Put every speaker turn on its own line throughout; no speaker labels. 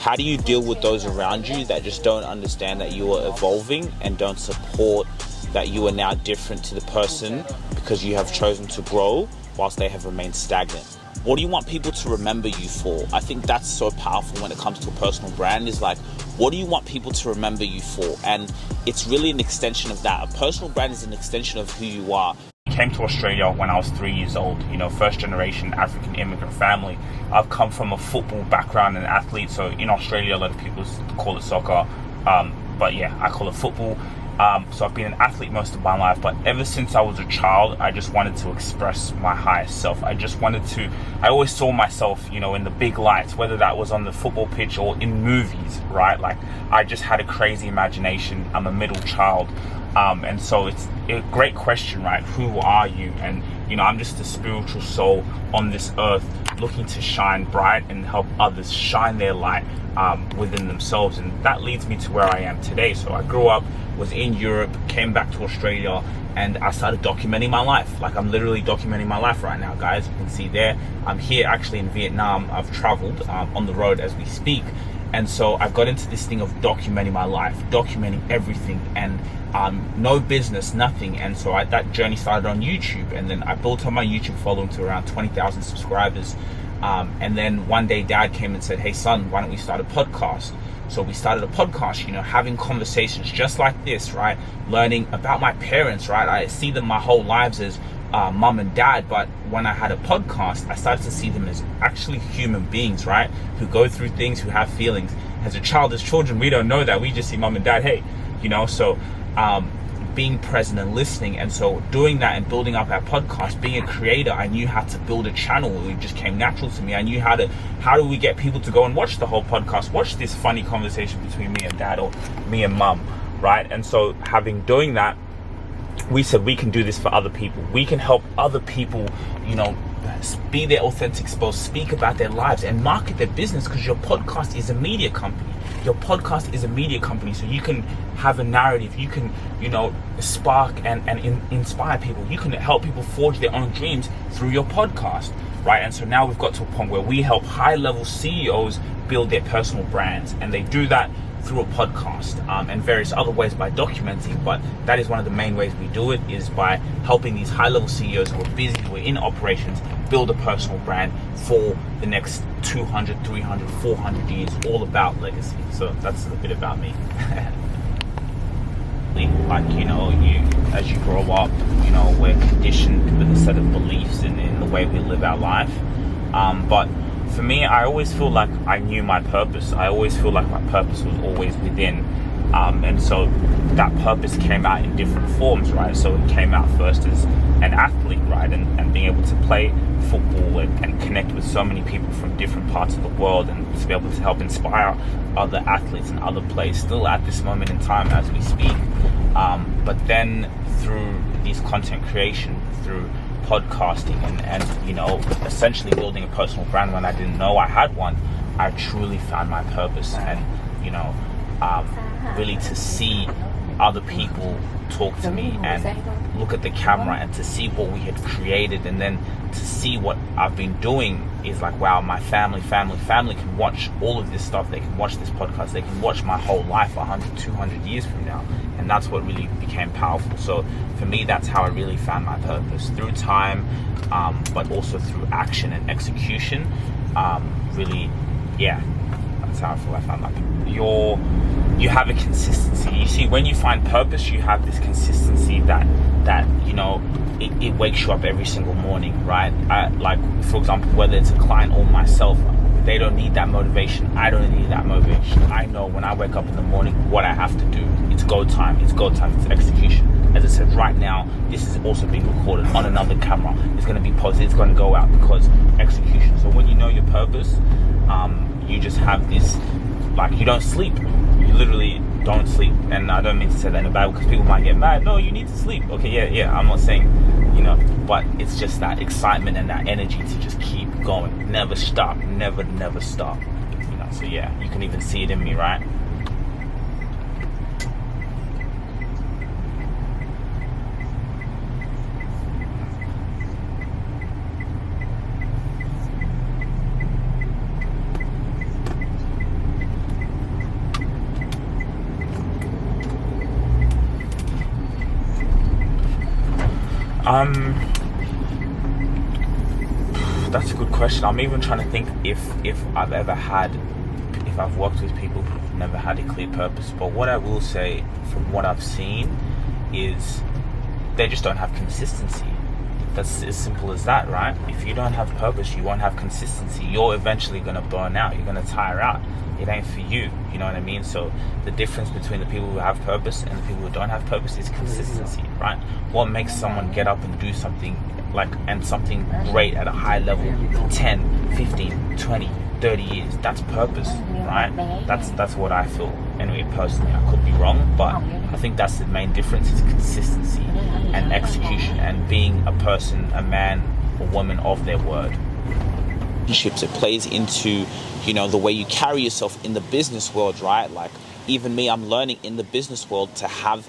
How do you deal with those around you that just don't understand that you are evolving and don't support that you are now different to the person because you have chosen to grow whilst they have remained stagnant? What do you want people to remember you for? I think that's so powerful when it comes to a personal brand, is like, what do you want people to remember you for? And it's really an extension of that. A personal brand is an extension of who you are. I came to Australia when I was 3 years old, first generation African immigrant family. I've come from a football background and athlete. So in Australia, a lot of people call it soccer. But yeah, I call it football. So I've been an athlete most of my life, but ever since I was a child, I just wanted to express my highest self. I always saw myself, in the big lights, whether that was on the football pitch or in movies, right? Like, I just had a crazy imagination. I'm a middle child. And so it's a great question, right? Who are you? And, I'm just a spiritual soul on this earth looking to shine bright and help others shine their light within themselves. And that leads me to where I am today. So I grew up, was in Europe, came back to Australia, and I started documenting my life. Like, I'm literally documenting my life right now, guys. You can see there. I'm here actually in Vietnam. I've traveled on the road as we speak. And so I've got into this thing of documenting my life, documenting everything, and no business, nothing. And so that journey started on YouTube, and then I built on my YouTube following to around 20,000 subscribers. And then one day Dad came and said, "Hey son, why don't we start a podcast?" So we started a podcast, having conversations just like this, right? Learning about my parents, right? I see them my whole lives as mum and dad, but when I had a podcast, I started to see them as actually human beings, right? Who go through things, who have feelings. As a child, as children, we don't know that. We just see mum and dad, hey, so being present and listening. And so doing that and building up our podcast, being a creator, I knew how to build a channel. It just came natural to me. I knew how do we get people to go and watch the whole podcast, watch this funny conversation between me and dad or me and mum, right? And so doing that, we said we can do this for other people. We can help other people, be their authentic self, speak about their lives and market their business, because your podcast is a media company. Your podcast is a media company, so you can have a narrative. You can, spark and inspire people. You can help people forge their own dreams through your podcast, right? And so now we've got to a point where we help high-level CEOs build their personal brands, and they do that through a podcast and various other ways by documenting. But that is one of the main ways we do it, is by helping these high-level CEOs who are busy, who are in operations, build a personal brand for the next 200, 300, 400 years, all about legacy. So that's a bit about me. Like, as you grow up, we're conditioned with a set of beliefs in the way we live our life. But for me, I always feel like I knew my purpose. I always feel like my purpose was always within. And so that purpose came out in different forms, right? So it came out first as an athlete, right? And being able to play football and connect with so many people from different parts of the world, and to be able to help inspire other athletes and other players still at this moment in time as we speak. But then through these content creation, through podcasting and essentially building a personal brand when I didn't know I had one, I truly found my purpose. And really to see other people talk to me and look at the camera and to see what we had created, and then to see what I've been doing is like, wow, my family can watch all of this stuff. They can watch this podcast. They can watch my whole life 100, 200 years from now. And that's what really became powerful. So for me, that's how I really found my purpose, through time, but also through action and execution. Really, yeah, that's how I feel I found my purpose. You have a consistency. You see, when you find purpose, you have this consistency that it wakes you up every single morning, right? Like, for example, whether it's a client or myself, they don't need that motivation. I don't need that motivation. I know when I wake up in the morning what I have to do. It's go time. It's go time. It's execution. As I said, right now, this is also being recorded on another camera. It's going to be posted. It's going to go out, because execution. So when you know your purpose, you just have this, like, you don't sleep. You literally don't sleep. And I don't mean to say that in a bad way, because people might get mad. No, you need to sleep. Okay, yeah. I'm not saying, but it's just that excitement and that energy to just keep going. Never stop. Never stop. So yeah, you can even see it in me, right? That's a good question. I'm even trying to think if I've worked with people who've never had a clear purpose. But what I will say from what I've seen is they just don't have consistency. That's as simple as that, right? If you don't have purpose, you won't have consistency. You're eventually going to burn out. You're going to tire out. It ain't for you. You know what I mean? So the difference between the people who have purpose and the people who don't have purpose is consistency, right? What makes someone get up and do something and something great at a high level for 10, 15, 20, 30 years? That's purpose, right? That's what I feel. Anyway, personally, I could be wrong, but I think that's the main difference is consistency and execution and being a person, a man or woman of their word. It plays into, the way you carry yourself in the business world, right? Like even me, I'm learning in the business world to have,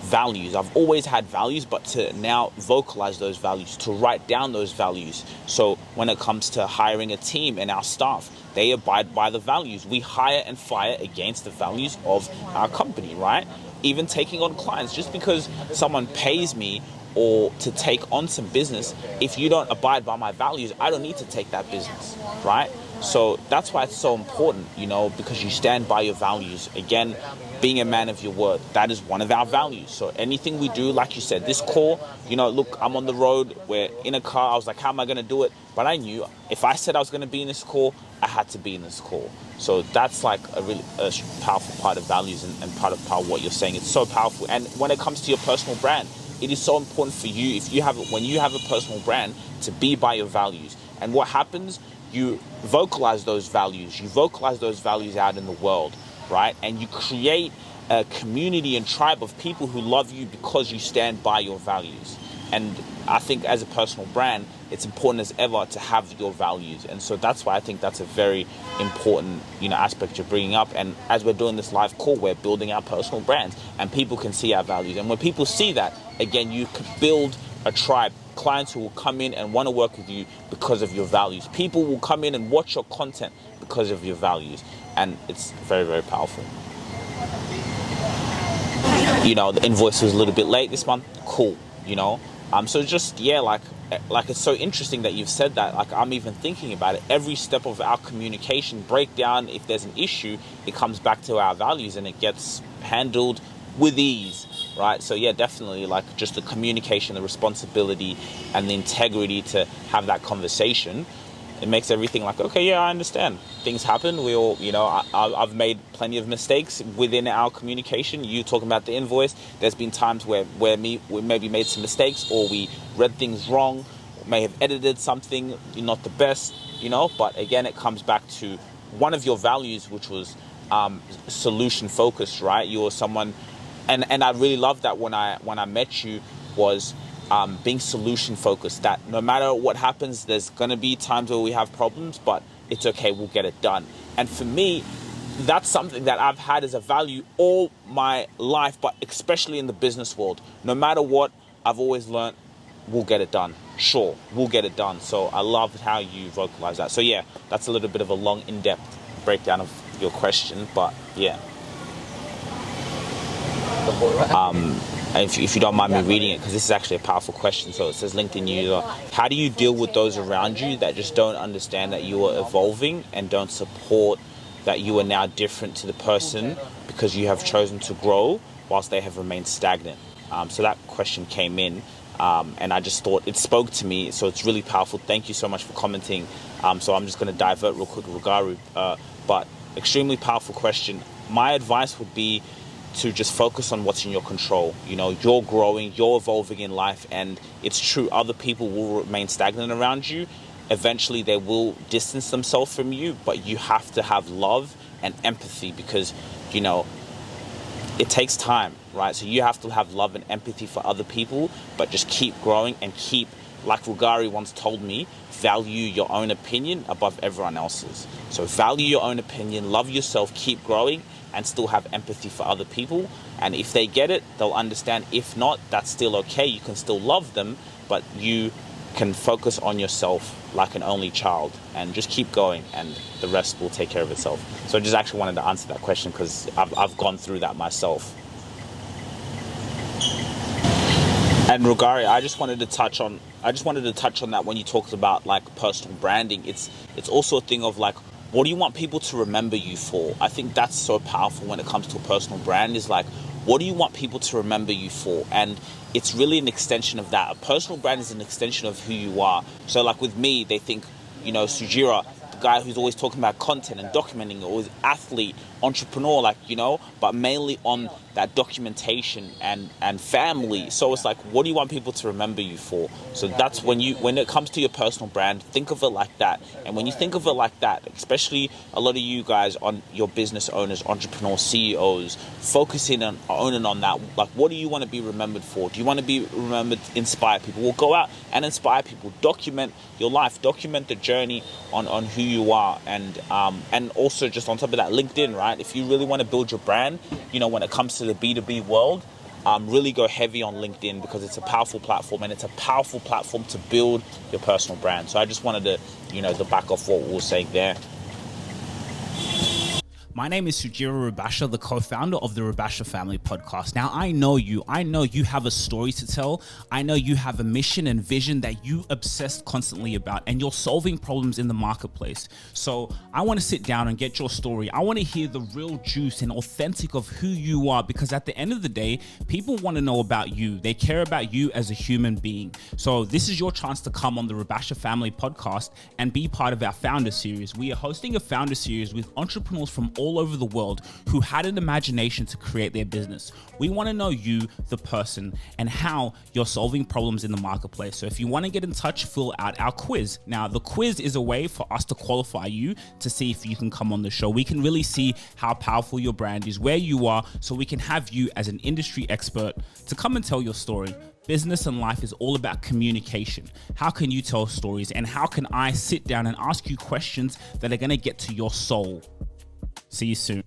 values. I've always had values, but to now vocalize those values, to write down those values. So when it comes to hiring a team and our staff, they abide by the values. We hire and fire against the values of our company, right? Even taking on clients, just because someone pays me or to take on some business, if you don't abide by my values, I don't need to take that business, right? So that's why it's so important, because you stand by your values. Again, being a man of your word, that is one of our values. So anything we do, like you said, this call, look, I'm on the road, we're in a car, I was like, how am I going to do it? But I knew if I said I was going to be in this call, I had to be in this call. So that's like a really powerful part of values and part of what you're saying. It's so powerful. And when it comes to your personal brand, it is so important for you, when you have a personal brand, to be by your values. And what happens, you vocalize those values. You vocalize those values out in the world, right? And you create a community and tribe of people who love you because you stand by your values. And I think as a personal brand, it's important as ever to have your values. And so that's why I think that's a very important, aspect you're bringing up. And as we're doing this live call, we're building our personal brands and people can see our values. And when people see that, again, you can build a tribe, clients who will come in and want to work with you because of your values. People will come in and watch your content because of your values. And it's very, very powerful. The invoice was a little bit late this month. Cool, So just, like it's so interesting that you've said that. Like I'm even thinking about it. Every step of our communication breakdown, if there's an issue, it comes back to our values and it gets handled with ease, right? So yeah, definitely like just the communication, the responsibility and the integrity to have that conversation. It makes everything like, okay, yeah, I understand. Things happen. We all, I've made plenty of mistakes within our communication. You talking about the invoice. There's been times where we maybe made some mistakes or we read things wrong, may have edited something, not the best, but again, it comes back to one of your values, which was solution focused, right? You're someone, and I really love that when I met you was being solution focused, that no matter what happens, there's going to be times where we have problems, but it's okay, we'll get it done. And for me, that's something that I've had as a value all my life, but especially in the business world. No matter what, I've always learned, we'll get it done. Sure, we'll get it done. So I love how you vocalize that. So yeah, that's a little bit of a long, in-depth breakdown of your question, but yeah. If you don't mind me reading it, because this is actually a powerful question. So it says, LinkedIn user, how do you deal with those around you that just don't understand that you are evolving and don't support that you are now different to the person because you have chosen to grow whilst they have remained stagnant? So that question came in and I just thought it spoke to me. So it's really powerful. Thank you so much for commenting. So I'm just going to divert real quick, Rugaru, but extremely powerful question. My advice would be to just focus on what's in your control. You're growing, you're evolving in life, and it's true, other people will remain stagnant around you. Eventually they will distance themselves from you, but you have to have love and empathy because, it takes time, right? So you have to have love and empathy for other people, but just keep growing and keep, like Rugari once told me, value your own opinion above everyone else's. So value your own opinion, love yourself, keep growing, and still have empathy for other people. And if they get it, they'll understand. If not, that's still okay. You can still love them, but you can focus on yourself like an only child and just keep going and the rest will take care of itself. So I just actually wanted to answer that question because I've gone through that myself. And Rugari, I just wanted to touch on that when you talked about like personal branding. It's also a thing of like, what do you want people to remember you for? I think that's so powerful when it comes to a personal brand, is like, what do you want people to remember you for? And it's really an extension of that. A personal brand is an extension of who you are. So like with me, they think, Sujira, the guy who's always talking about content and documenting, or is athlete, entrepreneur, but mainly on that documentation and family. So it's like, what do you want people to remember you for? So that's when it comes to your personal brand, think of it like that. And when you think of it like that, especially a lot of you guys, on your business owners, entrepreneurs, CEOs, focusing on owning on that. Like, what do you want to be remembered for? Do you want to be remembered to inspire people? Well, go out and inspire people. Document your life, document the journey on who you are, and also just on top of that, LinkedIn, right? If you really want to build your brand, when it comes to the B2B world, really go heavy on LinkedIn, because it's a powerful platform, and it's a powerful platform to build your personal brand. So I just wanted to, to back off what we were saying there.
My name is Sujira Rubasha, the co-founder of the Rubasha Family Podcast. Now, I know you have a story to tell. I know you have a mission and vision that you obsess constantly about, and you're solving problems in the marketplace. So I want to sit down and get your story. I want to hear the real juice and authentic of who you are, because at the end of the day, people want to know about you. They care about you as a human being. So this is your chance to come on the Rubasha Family Podcast and be part of our Founder Series. We are hosting a Founder Series with entrepreneurs from all over the world who had an imagination to create their business. We want to know you, the person, and how you're solving problems in the marketplace. So if you want to get in touch, fill out our quiz. Now, the quiz is a way for us to qualify you to see if you can come on the show. We can really see how powerful your brand is, where you are, so we can have you as an industry expert to come and tell your story. Business and life is all about communication. How can you tell stories, and how can I sit down and ask you questions that are going to get to your soul? See you soon.